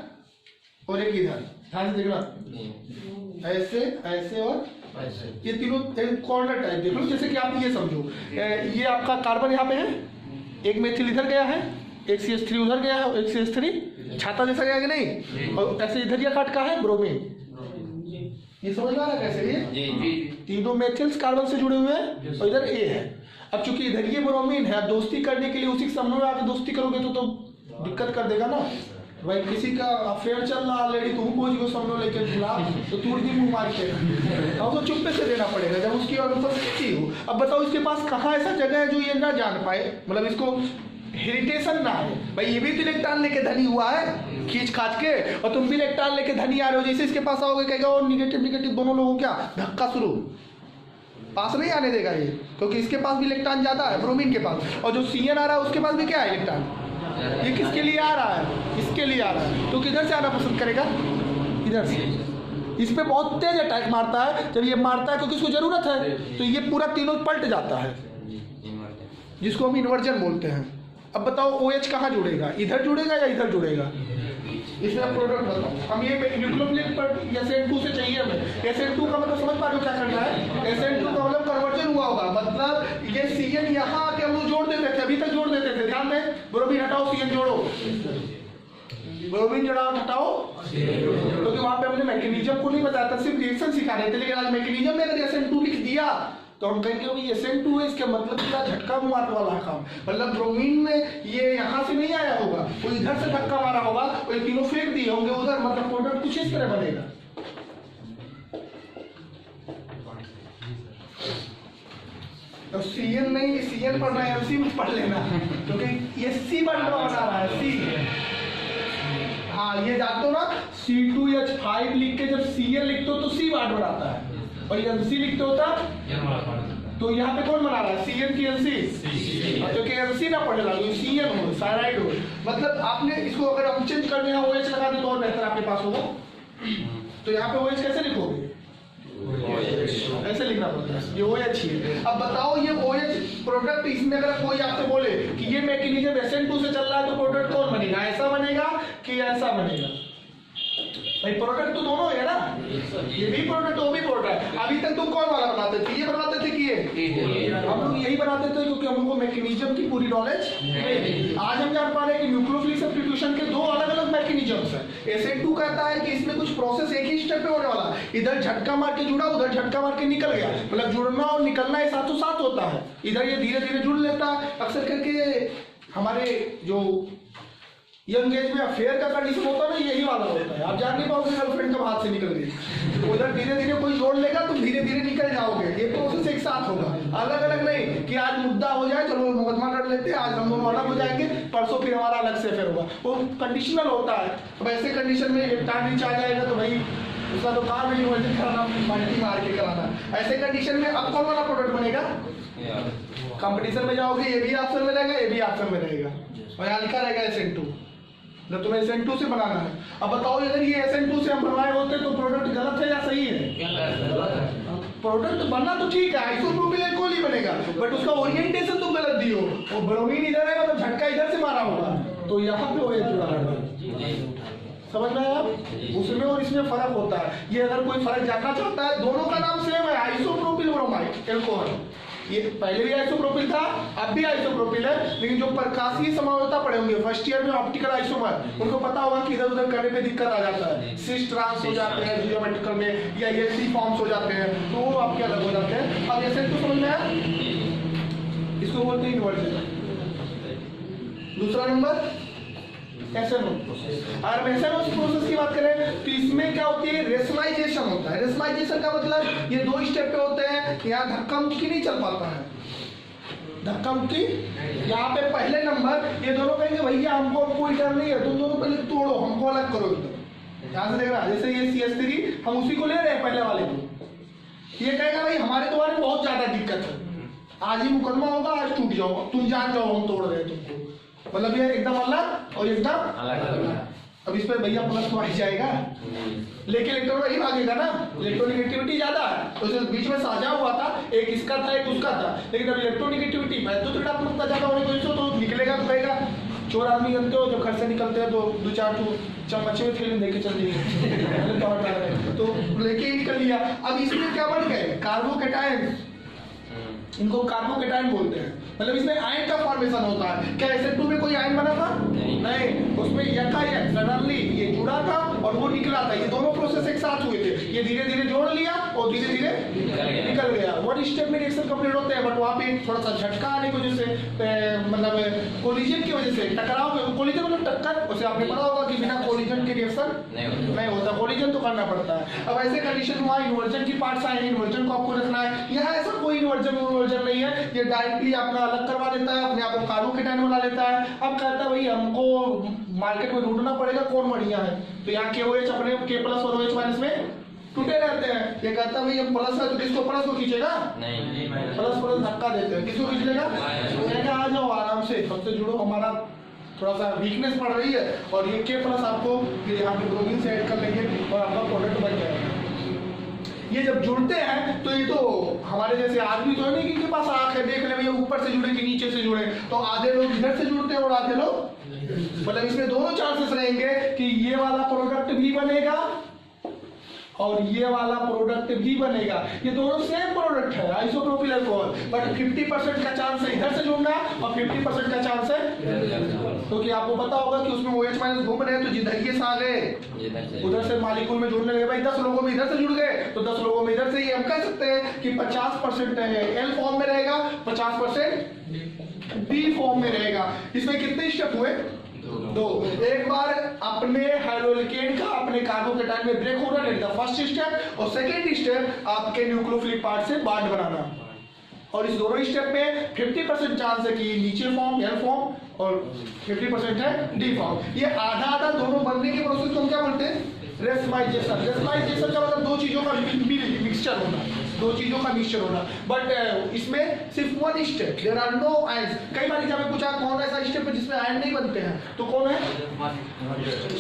और एक इधर, ध्यान से देखना, ऐसे ऐसे और ये तीनों कॉर्नर टाइप देख लो। जैसे कि आप ये समझो, ये आपका कार्बन यहाँ पे है, एक मेथिल इधर गया है, एक CH3 उधर गया है, एक CH3 छाता जैसा गया कि नहीं, और ऐसे इधर ये कट का है ब्रोमीन, ये समझ में आ रहा है कैसे, ये तीनों मेथिल्स कार्बन से जुड़े हुए हैं और इधर A है। अब चूंकि इधर ये ब्रोमीन है, दोस्ती करने के लिए उसी के सामने में आके दोस्ती करोगे तो दिक्कत कर देगा ना भाई, किसी का अफेयर चल रहा ऑलरेडी, तुम पहुंच गए सामने लेके बुला तो तूड़ दी मुंह मार के, अब तो चुप्पे से देना पड़ेगा जब उसकी और उपस्थिति हो। अब बताओ इसके पास कहाँ ऐसा जगह है जो ये ना जान पाए, मतलब इसको हेरिटेशन ना है भाई, ये भी तो इलेक्ट्रॉन लेके धनी हुआ है खींच खाच के, और तुम भी इलेक्ट्रॉन लेके धनी आ रहे हो, जैसे इसके पास आओगे कहेगा और निगेटिव निगेटिव दोनों लोगों क्या धक्का शुरू, पास नहीं आने देगा ये, क्योंकि इसके पास भी इलेक्ट्रॉन ज्यादा है ब्रोमीन के पास, और जो Cn आ रहा है उसके पास भी क्या है इलेक्ट्रॉन, ये किसके लिए आ रहा है, इसके लिए आ रहा है, तो किधर से आना पसंद करेगा, इधर से। इस पे बहुत तेज अटैक मारता है, जब ये मारता है क्योंकि इसको जरूरत है, तो ये पूरा तीनों पलट जाता है, जिसको हम इन्वर्जन बोलते हैं। अब बताओ OH कहाँ जुड़ेगा, इधर जुड़ेगा या इधर जुड़ेगा, इसमें प्रोडक्ट बताओ। हम ये न्यूक्लियोफिलिक पर SN2 से चाहिए हमें, SN2 का मतलब समझ पा रहे हो क्या करना है, SN2 का मतलब कन्वर्जन हुआ होगा, मतलब ये Cn यहाँ आके हम लोग जोड़ देते थे, अभी तक जोड़ देते थे, ध्यान दें, ब्रोमीन हटाओ Cn जोड़ो, ब्रोमीन जोड़ाओ हटाओ, क्योंकि वहां पे हमने मैकेनिज्म को नहीं बताया था, सिर्फ रिएक्शन सिखा रहे थे, लेकिन आज मैकेनिज्म में अगर SN2 लिख दिया तो हम कहेंगे भाई SN2 है, इसका मतलब क्या झटका मारने वाला काम, मतलब ब्रोमीन में ये यहाँ से नहीं आया होगा, वो इधर से धक्का मारा होगा, वो ये तीनों फेंक दिए होंगे उधर, मतलब प्रोडक्ट कुछ इस तरह बनेगा। तो Cn नहीं, Cn पढ़ना है MC में पढ़ लेना, क्योंकि ये C बन रहा है C, हाँ ये जानते हो ना, C2H5 लिख के जब Cn लिखते हो तो C बार बनाता है, और ये MC लिखते होता तो यहाँ पे कौन बना रहा है, Cn की NC, क्योंकि NC ना पढ़ेगा तो Cn हो, साइनाइड हो, मतलब आपने इसको अगर हम चेंज करने हैं OH लगा दे तो और बेहतर आपके पास होगा। तो यहाँ पे OH कैसे लिखोगे, ऐसे लिखना पड़ता है, ये OH ही है। अब बताओ ये OH प्रोडक्ट, इसमें अगर कोई आपसे बोले कि ये मैकेनिज्म SN2 से चल रहा है तो प्रोडक्ट कौन बनेगा, ऐसा बनेगा कि ऐसा बनेगा, भाई प्रोडक्ट तो दोनों है ना, ये भी प्रोडक्ट वो भी प्रोडक्ट। अभी तक तुम कौन वाला बनाते थे, ये बनाते थे कि ये, हम लोग यही बनाते थे क्योंकि हम लोग को मैकेनिज्म की पूरी नॉलेज नहीं। आज हम जान पा रहे हैं कि न्यूक्लियोफिलिक सब्स्टिट्यूशन के दो अलग अलग मैकेनिज्म्स हैं। SN2 कहता है कि इसमें कुछ प्रोसेस एक ही स्टेप पे होने वाला, इधर झटका मार के जुड़ा, उधर झटका मार के निकल गया, मतलब जुड़ना और निकलना ये साथों साथ होता है। इधर ये धीरे धीरे जुड़ लेता है, अक्सर करके हमारे जो यंग एज में अफेयर का कंडीशन होता है ना, यही वाला होता है। आप जान नहीं पाओगे गर्लफ्रेंड कब हाथ से निकल गई, तो उधर धीरे धीरे कोई जोड़ लेगा, तुम धीरे धीरे निकल जाओगे। ये प्रोसेस एक साथ होगा, अलग अलग नहीं कि आज मुद्दा हो जाए चलो मुकदमा कर लेते हैं, आज हम दोनों अलग हो जाएंगे, परसों फिर हमारा अलग से अफेयर होगा। वो कंडीशनल होता है। अब ऐसे कंडीशन में इलेक्ट्रॉन रिच आ जाएगा तो भाई उसका तो काम नहीं होल्डिंग कराना, मल्टी मार के कराना। ऐसे कंडीशन में अब कौन वाला प्रोडक्ट बनेगा, कंपटीशन में जाओगे, ये भी ऑप्शन में रहेगा, ये भी ऑप्शन में रहेगा, और यहाँ लिखा रहेगा SN2, जब तुम्हें SN2 से बनाना है। अब बताओ अगर ये SN2 से हम बनवाए होते तो प्रोडक्ट गलत है या सही है? प्रोडक्ट बनना तो ठीक है, आइसोप्रोपिल अल्कोहल ही बनेगा, बट उसका ओरिएंटेशन तुम गलत दियो। वो ब्रोमीन इधर है मतलब झटका इधर से मारा होगा, तो यहाँ पे OH जुड़ा होगा। समझ में आप, उसमें और इसमें फर्क होता है। ये अगर कोई फर्क जानना चाहता है, दोनों का नाम सेम है, आइसोप्रोपिल ब्रोमाइड अल्कोहल। ये पहले भी आइसोप्रोपिल था, अब भी आइसोप्रोपिल है, लेकिन जो प्रकाशीय समानता पढ़े होंगे फर्स्ट ईयर में ऑप्टिकल आइसोमर, उनको पता होगा कि इधर उधर करने पे दिक्कत आ जाता है, सिस ट्रांस हो जाते हैं जियोमेट्रिकल में, या ये सी फॉर्म्स हो जाते हैं, तो वो आपके अलग हो जाते हैं। अब ऐसे तो समझ में आया, इसको बोलते हैं इन्वर्जन। दूसरा नंबर SNO। अगर हम SNO प्रोसेस की बात करें तो इसमें इसमें क्या होती है, रेशमाइजेशन होता है। रेशमाइजेशन का मतलब ये 2 स्टेप पे होते हैं। यहाँ धक्का मुक्की नहीं चल पाता है, धक्का मुक्की। यहाँ पे पहले नंबर ये दोनों कहेंगे भैया हमको कोई डर नहीं है, तुम दोनों पहले तोड़ो, हमको अलग करो एकदम। यहाँ से देख रहा है, जैसे ये CS3 हम उसी को ले रहे हैं पहले वाले को, ये कहेगा भाई हमारे तुम्हारे बहुत ज्यादा दिक्कत है, आज ही मुकदमा होगा, आज टूट जाओ, तुम जान जाओ हम तोड़ रहे हैं तुमको। मतलब ये एकदम अलग और एकदम अलग। अब इस पर भैया प्लस तो आ जाएगा, लेकिन इलेक्ट्रॉन वही भागेगा ना, इलेक्ट्रोनिगेटिविटी ज्यादा है। तो इस बीच में साझा हुआ था, एक इसका था एक उसका था, लेकिन अब इलेक्ट्रोनिगेटिविटी तो ऋणात्मकता ज्यादा होने की वजह से तो निकलेगा तो कहेगा। चोर आदमी बनते हो, जब घर से निकलते हैं तो 2-4 चम्मच में थैली लेके चल दिए तो लेके ही निकल लिया। अब इसमें क्या बन गए, कार्बोकेटायन, इनको कार्बोकेटायन बोलते हैं। मतलब इसमें आयन का फॉर्मेशन होता है। क्या SN2 में कोई आयन बना था? नहीं, उसमें यकायन सडनली ये जुड़ा था और वो निकला था। ये दोनों प्रोसेस एक साथ हुए थे, ये धीरे धीरे जोड़ लिया और धीरे धीरे निकल गया। वन स्टेप में रिएक्शन कंप्लीट होते हैं, बट वहाँ पे थोड़ा सा झटका आने की वजह से, मतलब कोलिजन की वजह से, टकराव, कोलिजन मतलब टक्कर, उसे आपने पता होगा कि बिना कोलिजन के रिएक्शन नहीं होता, कोलिजन तो करना पड़ता है। अब ऐसे कंडीशन में इन्वर्जन की पार्ट्स आए, इन्वर्जन को आपको रखना है। यहाँ ऐसा कोई इन्वर्जन नहीं है, ये डायरेक्टली अपना अलग करवा देता है, अपने आप को कार्बोकेटायन बना लेता है। अब कहता है भाई हमको मार्केट में ढूंढना पड़ेगा कौन बढ़िया है, तो यहाँ KOH अपने K+ और OH- में टूटे रहते हैं। ये कहता है भाई हम प्लस है तो किसको प्लस को खींचेगा, नहीं, प्लस धक्का देते हैं, किसको खींच लेगा, आ जाओ आराम से, सबसे जुड़ो, हमारा थोड़ा सा वीकनेस पड़ रही है, और ये K+ आपको यहाँ पे ब्रोमीन से ऐड कर लेंगे और आपका प्रोडक्ट बन जाएगा। ये जब जुड़ते हैं तो ये तो हमारे जैसे आदमी तो है नहीं कि इनके पास आंख है, देख ले भैया ऊपर से जुड़े कि नीचे से जुड़े, तो आधे लोग इधर से जुड़ते हैं और आधे लोग, मतलब इसमें दोनों चांसेस रहेंगे कि ये वाला प्रोडक्ट भी बनेगा और ये वाला प्रोडक्ट भी बनेगा। ये दोनों सेम प्रोडक्ट है, आइसोप्रोपिल अल्कोहल, बट 50% का चांस है इधर से जुड़ना और 50% का चांस है, तो कि आपको पता होगा कि उसमें OH- घूम रहे हैं, तो जिधर ये आ गए उधर से मालिक्यूल में जुड़ने लगे। भाई 10 लोगों में इधर से जुड़ गए तो 10 लोगों में इधर से, ये हम कह सकते हैं कि 50% L फॉर्म में रहेगा, 50% D फॉर्म में रहेगा। इसमें कितने स्टेप हुए, 2। एक बार अपने हाइड्रोलिकेन का अपने कार्बोकेटायन में ब्रेक हो रहा है, फर्स्ट स्टेप, और सेकेंड स्टेप आपके न्यूक्लियोफिलिक पार्ट से बॉन्ड बनाना। और इस दोनों स्टेप में 50% चांस है कि नीचे फॉर्म L फॉर्म और 50% है D फॉर्म। ये आधा आधा दोनों बनने के प्रोसेस को हम क्या बोलते हैं, रेशमाइजेशन। रेशमाइजेशन का मतलब 2 चीजों का मिक्सचर होना, 2 चीजों का मिक्सचर होना, बट इसमें सिर्फ 1 step, there are no ions. कई बार जब पूछा कौन ऐसा स्टेप है जिसमें आयन नहीं बनते हैं, तो कौन है,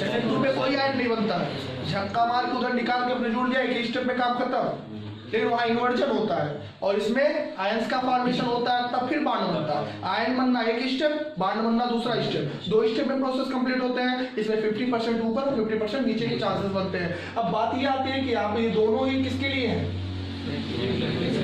SN2 में कोई आयन नहीं बनता है, झटका मार के उधर निकाल के अपने जुड़ दिया, एक स्टेप में काम खत्म। लेकिन वहाँ इन्वर्जन होता है और इसमें आयंस का फॉर्मेशन होता है, तब फिर बॉन्ड बनता है। आयन बनना एक स्टेप, बॉन्ड बनना दूसरा स्टेप, 2 स्टेप में प्रोसेस कंप्लीट होते हैं। इसमें 50% ऊपर 50% नीचे के चांसेस बनते हैं। अब बात ये आती है कि आप ये दोनों ही किसके लिए हैं,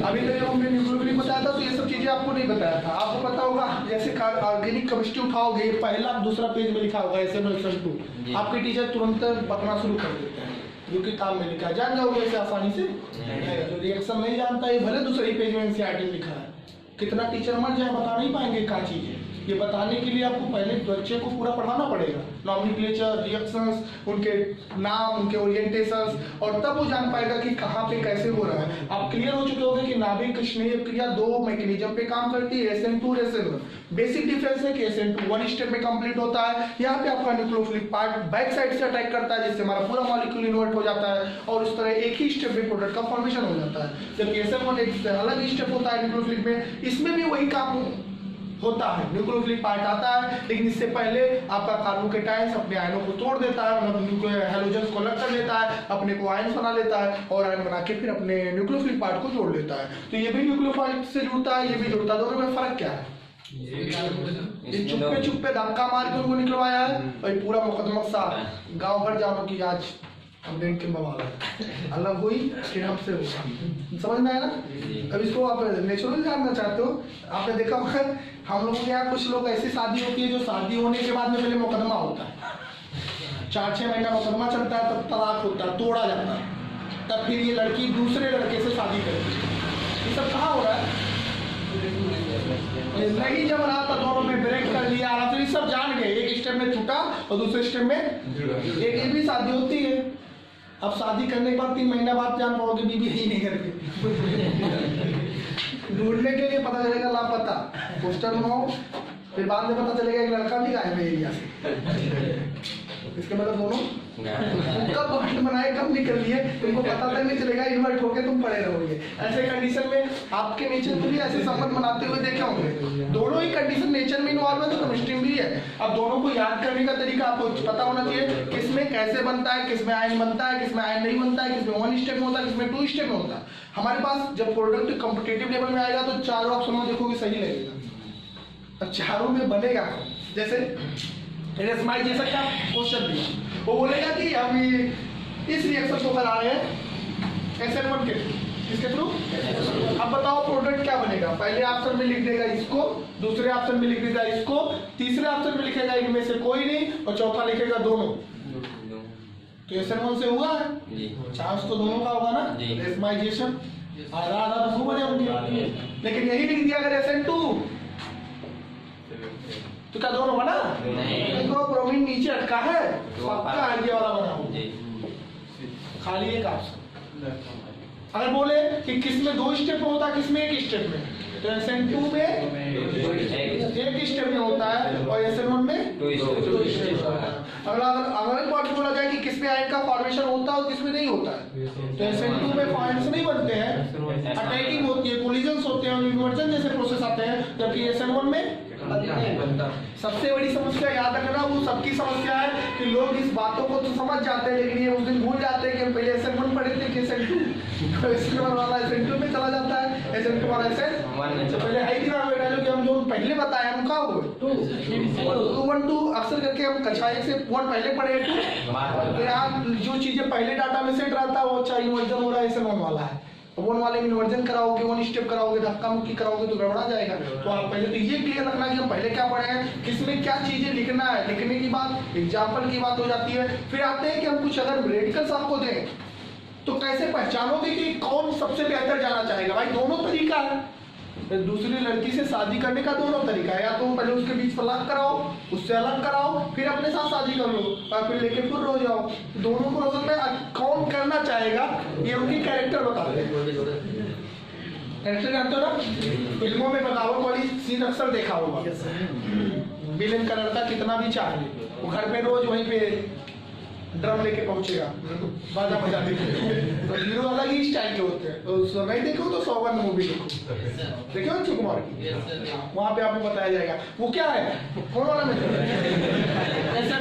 अभी तक हमने न्यूक्लियोफिलिक बताया था, तो ये सब चीजें आपको नहीं बताया था। आपको पता होगा जैसे ऑर्गेनिक केमिस्ट्री उठाओगे, पहला दूसरा पेज में लिखा होगा SN1 SN2, आपके टीचर तुरंत बताना शुरू कर देते हैं, जो किताब में लिखा है, जान जाओगे ऐसे आसानी से। जो रिएक्शन नहीं जानता है, भले दूसरे पेज में NCERT में लिखा है, कितना टीचर मर जाए बता नहीं पाएंगे क्या चीज है। ये बताने के लिए आपको पहले बच्चे को पूरा पढ़ाना पड़ेगा, नॉमेनक्लेचर, रिएक्शंस, उनके नाम, उनके ओरिएंटेशंस, और तब वो जान पाएगा कि कहाँ पे कैसे हो रहा है। आप क्लियर हो चुके होंगे कि नाभिक स्नेह क्रिया 2 मैकेनिज्म पे काम करती है, SN2 और SN1। बेसिक डिफरेंस है कि SN2 1 स्टेप में कंप्लीट होता है, यहाँ पे आपका न्यूक्लियोफिलिक पार्ट बैक साइड से अटैक करता है, जिससे हमारा पूरा मॉलिक्यूल इन्वर्ट हो जाता है और उस तरह एक ही स्टेप में प्रोडक्ट का फॉर्मेशन हो जाता है। जबकि SN1 एक अलग स्टेप होता है न्यूक्लियोफिलिक में, इसमें भी वही काम होता है, न्यूक्लियोफिलिक पार्ट आता है, लेकिन इससे पहले आपका कार्बोकेटायन अपने आयनों को तोड़ देता है, मतलब हैलोजन्स को अलग कर लेता है, अपने को आयन बना लेता है और आयन बना के फिर अपने न्यूक्लियोफिलिक पार्ट को जोड़ लेता है। तो ये भी न्यूक्लियोफाइल से जुड़ता है, ये भी जुड़ता है, दोनों में फर्क क्या है, ये चुप्पे चुप्पे धक्का मार के उनको निकलवाया है और पूरा मुकदमा सा गाँव भर जानो की आज कंप्लेंट के बवाल अलग हुई फिर हमसे होगा, समझ में आया ना। अब इसको आप नेचुरल जानना चाहते हो, आपने देखा होगा हम लोगों के यहाँ कुछ लोग ऐसी शादी होती है जो शादी होने के बाद में पहले मुकदमा होता है, 4-6 महीना मुकदमा चलता है, तब तलाक होता है, तोड़ा जाता है, तब फिर ये लड़की दूसरे लड़के से शादी करती है। ये सब कहाँ हो रहा है, नहीं जब रहा था दोनों में ब्रेक कर लिया, तो सब जान गए, एक स्टेप में छूटा और दूसरे स्टेप में एक भी शादी होती है। अब शादी करने के बाद 3 महीना बाद जान पाओगे बीबी ही नहीं घर पे। ढूंढने के लिए पता चलेगा लापता, पोस्टर बनाओ, फिर बाद में पता चलेगा एक लड़का भी गायब है एरिया से। इसके मतलब दोनों कब बॉन्ड बनाए कब निकल लिए तुमको पता तक नहीं चलेगा, इन्वर्ट होके तुम पड़े रहोगे। ऐसे कंडीशन में आपके नेचर में भी ऐसे संबंध बनाते हुए देखे होंगे। दोनों ही कंडीशन नेचर में इन्वॉल्व है तो केमिस्ट्री में भी है। अब दोनों को याद करने का तरीका आपको पता होना चाहिए, किसमें कैसे बनता है, किसमें आयन बनता है, किसमें आयन नहीं बनता है, किसमें 1 स्टेप में होता है, किसमें 2 स्टेप में होता है। हमारे पास जब प्रोडक्ट कॉम्पिटिटिव लेवल में आएगा तो चारों ऑप्शन में देखोगे सही लगेगा। अब चारों में बनेगा जैसे रेसमाइज जैसा क्या क्वेश्चन दिया, वो बोलेगा कि हम इस रिएक्शन को करा रहे हैं SN1 के इसके थ्रू। अब बताओ प्रोडक्ट क्या बनेगा। पहले ऑप्शन में लिख देगा इसको, दूसरे ऑप्शन में लिख देगा इसको, तीसरे ऑप्शन में लिखेगा इनमें से कोई नहीं, और चौथा लिखेगा दोनों। तो SN1 से हुआ है, चांस तो दोनों का होगा ना, रेसमाइजेशन आधा आधा तो बने होंगे। लेकिन यही लिख दिया अगर SN2 तो क्या दोनों बना नहीं, तो ब्रोमीन नीचे अटका है, पक्का ये वाला बना हो, खाली एक ऑप्शन। अगर बोले कि किसमें 2 स्टेप में होता है, किसमें 1 स्टेप में, तो SN2 में 1 स्टेप में होता है और SN1 में 2 स्टेप होता है। अगर एक बात बोला जाए कि किसमें आयन का फॉर्मेशन होता है और किसमें नहीं होता है, तो SN2 में पॉइंट्स नहीं बनते हैं, अटैकिंग होती है, कोलिजन्स होते हैं और इन्वर्जन जैसे प्रोसेस आते हैं, जबकि SN1 में नहीं बनता। सबसे बड़ी समस्या याद रखना, वो सबकी समस्या है कि लोग इस बातों को तो समझ जाते हैं लेकिन ये उस दिन भूल जाते हैं कि हम पहले SN1 पढ़े थे कि SN2, तो SN1 वाला SN2 में चला जाता है, SN2 वाला SN1 पहले है ही दिमाग में डालो कि हम जो पहले बताए हम कहाँ हुए 2 1 2 अक्सर करके हम कक्षा 1 से 1 पहले पढ़े 2, फिर आप जो चीजें पहले डाटा में सेट रहता है वो अच्छा इन्वर्जन हो रहा है SN1 वाला है, वन वाले में इन्वर्जन कराओगे, 1 स्टेप कराओगे, धक्का मुक्की कराओगे तो गड़बड़ा जाएगा। तो आप पहले तो ये क्लियर रखना कि हम पहले क्या पढ़े हैं, किसमें क्या चीजें लिखना है, लिखने की बात एग्जाम्पल की बात हो जाती है। फिर आते हैं कि हम कुछ अगर रेडिकल्स आपको दें तो कैसे पहचानोगे कि कौन सबसे बेहतर जाना चाहेगा। भाई दोनों तरीका है, दूसरी लड़की से शादी करने का दोनों तरीका है, या तो पहले उसके बीच तलाक कराओ, उससे अलग कराओ, फिर अपने साथ शादी कर लो और फिर लेके फिर रो जाओ। दोनों को रोज में कौन करना चाहेगा ये उनकी कैरेक्टर बताते हैं। कैरेक्टर जानते हो ना, फिल्मों में बगावत वाली सीन अक्सर देखा होगा, विलेन का लड़का कितना भी चाहे वो घर पे रोज वहीं पे ड्रम लेके पहुंचेगा बाजा बजाने के लिए, तो हीरो अलग ही स्टाइल के होते हैं। तो नहीं देखो तो 101 मूवी देखो अक्षय कुमार की, वहाँ पे आपको बताया जाएगा वो क्या है, कौन वाला में ऐसा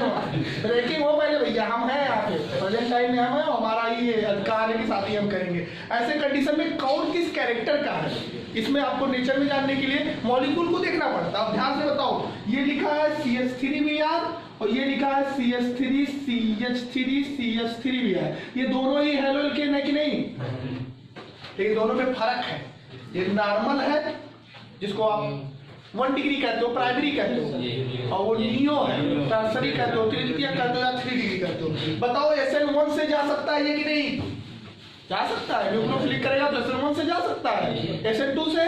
ब्रेकिंग हो पहले भैया हम हैं यहाँ पे प्रेजेंट टाइम में, हम है हमारा ही अधिकार है कि शादी हम करेंगे। ऐसे कंडीशन में कौन किस कैरेक्टर का है, इसमें आपको नेचर में जानने के लिए मॉलिक्यूल को देखना पड़ता है। अब ध्यान से बताओ, ये लिखा है CH3Br और ये लिखा है CH3 CH3 CH3Br, ये दोनों ही हेलो एल्केन है कि नहीं, लेकिन दोनों में फर्क है। ये नॉर्मल है जिसको आप 1 डिग्री कहते हो, प्राइमरी कहते हो, और वो नियो है टर्सरी कहते हो, तृतीय कहते हो या 3 डिग्री कहते हो। बताओ SN1 से जा सकता है ये कि नहीं, जा सकता है, न्यूक्लियोफिलिक करेगा तो SN1 से जा सकता है, SN2 से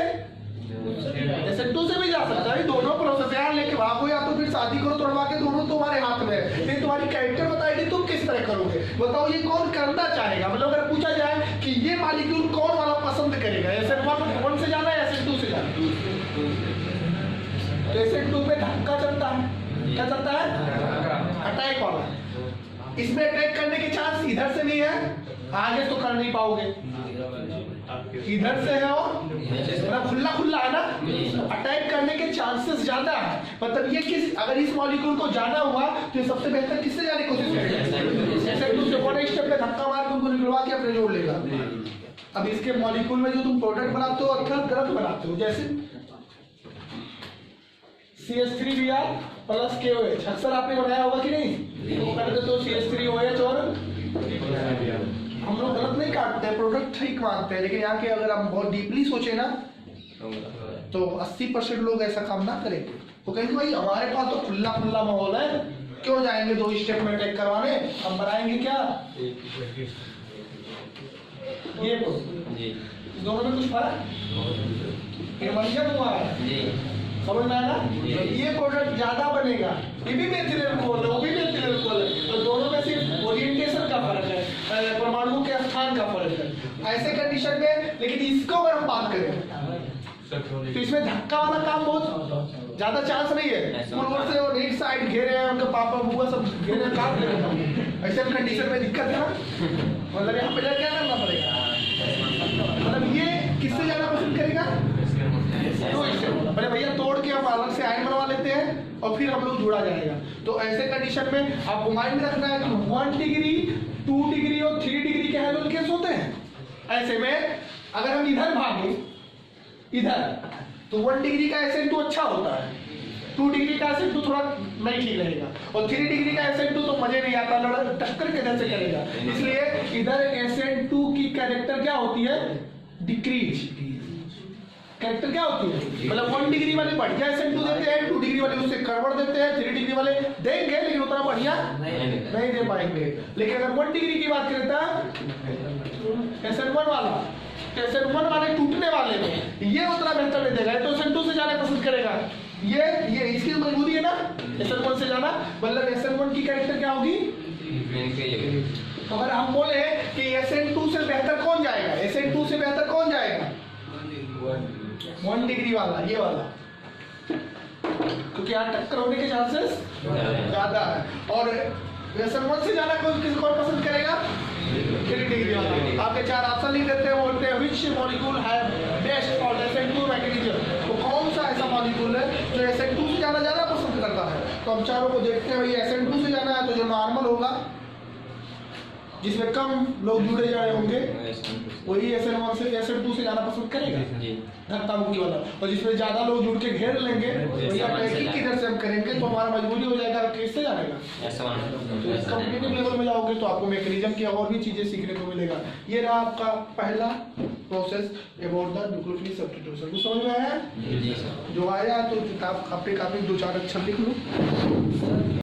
भी जा सकता है। दोनों प्रोसेस यार लेके भागो या तो फिर शादी करो तोड़वा के, दोनों तुम्हारे हाथ में है। लेकिन तुम्हारी कैरेक्टर बताएगी तुम किस तरह करोगे। बताओ ये कौन करना चाहेगा, मतलब अगर पूछा जाए कि ये मॉलिक्यूल कौन वाला पसंद करेगा, SN1 से जाना है SN2 से जाना, तो SN2 पे धक्का चलता है, क्या चलता है, अटैक वाला। इसमें अटैक करने के चांस इधर से भी है, आगे तो कर नहीं पाओगे, इधर से है और खुला खुला है ना, अटैक करने के चांसेस ज्यादा है। मतलब ये किस, अगर इस मॉलिक्यूल को जाना हुआ तो ये सबसे बेहतर किससे जाने की कोशिश करेगा, SN2 से 1 स्टेप पे धक्का मार के उनको निकलवा के अपने जोड़ लेगा। अब इसके मॉलिक्यूल में जो तुम प्रोडक्ट बनाते हो अक्सर गलत बनाते हो, जैसे CH3Br प्लस KOH अक्सर आपने बनाया होगा कि नहीं, वो कर देते हो CH3OH और हम लोग गलत नहीं काटते हैं, प्रोडक्ट ठीक मानते हैं। लेकिन यहाँ के अगर हम बहुत डीपली सोचे ना तो 80% लोग ऐसा काम ना करेंगे। तो कहेंगे भाई हमारे पास तो खुला खुला माहौल है, क्यों जाएंगे 2 स्टेप में अटैक करवाने, हम बनाएंगे क्या ये दोनों में कुछ फर्क, इन्वर्जन हुआ है, समझ में आया ना। ये प्रोडक्ट ज्यादा बनेगा, ये भी मेथिल अल्कोहल है, वो भी मेथिल अल्कोहल है, तो दोनों में सिर्फ ओरिएंटेशन का फर्क है, मान का फर्क है ऐसे कंडीशन में। लेकिन इसको अगर हम बात करें तो इसमें धक्का वाला काम बहुत ज्यादा चांस नहीं है। ऊपर से और एक साइड घेरे हैं, उनके पापा बुआ सब घेरे हैं, काट लेंगे। ऐसे कंडीशन में दिक्कत है ना, मतलब यहाँ पे क्या करना पड़ेगा, मतलब ये किससे जाना पसंद करेगा, तो इससे बोला भैया तोड़ के हम अलग से आयन बनवा लेते हैं और फिर हम लोग जुड़ा जाएगा। तो ऐसे कंडीशन में आपको माइंड में रखना है कि 1 डिग्री 2 डिग्री और 3 डिग्री के हैलोजन केस होते हैं। ऐसे में अगर हम इधर भागे इधर तो 1 डिग्री का SN2 अच्छा होता है, 2 डिग्री का SN2 थोड़ा नहीं ठीक रहेगा, और 3 डिग्री का SN2 तो मजे नहीं आता, लड़ा टक्कर किधर से करेगा। इसलिए इधर SN2 की कैरेक्टर क्या होती है, डिक्रीज कैरेक्टर क्या होती है, मतलब 1 डिग्री वाले बढ़िया SN2 देते हैं, 2 डिग्री वाले उससे गड़बड़ देते हैं, 3 डिग्री वाले देंगे लेकिन उतना बढ़िया नहीं दे पाएंगे। लेकिन अगर 1 डिग्री की बात करें तो SN1 वाला SN1 वाले टूटने वाले में ये उतना बेहतर नहीं देगा, तो SN2 से जाना पसंद करेगा। ये इसकी मजबूरी है ना SN1 से जाना, मतलब SN1 की कैरेक्टर क्या होगी। अगर हम बोले कि SN2 से बेहतर कौन जाएगा, SN2 से बेहतर कौन जाएगा, 1 डिग्री वाला, ये वाला, क्योंकि यहाँ टक्कर होने के चांसेस ज्यादा है। और SN1 से जाना कोई किसी को पसंद करेगा, 3 डिग्री वाला। आपके 4 ऑप्शन लिख देते हैं, बोलते हैं which molecule have best for SN2 mechanism, तो कौन सा ऐसा मॉलिक्यूल है जो SN2 से जाना ज्यादा पसंद करता है। तो हम चारों को देखते हैं, भाई SN2 से जाना है तो जो नॉर्मल होगा जिसमें कम लोग जुड़े जा रहे होंगे वही SN1 से SN2 से जाना पसंद करेगा, धक्का मुक्की वाला। और जिसमें ज्यादा लोग जुड़ के घेर लेंगे वही अटैकिंग किधर से हम करेंगे, तो हमारा मजबूरी हो जाएगा किससे जाने का, तो कॉम्पिटिटिव लेवल में जाओगे तो आपको मैकेनिज्म की और भी चीजें सीखने को मिलेगा। ये रहा आपका पहला process about the nucleophilic substitution. तो समझ में आया, जो आया तो किताब पे काफी 2-4 अक्षर लिख लो।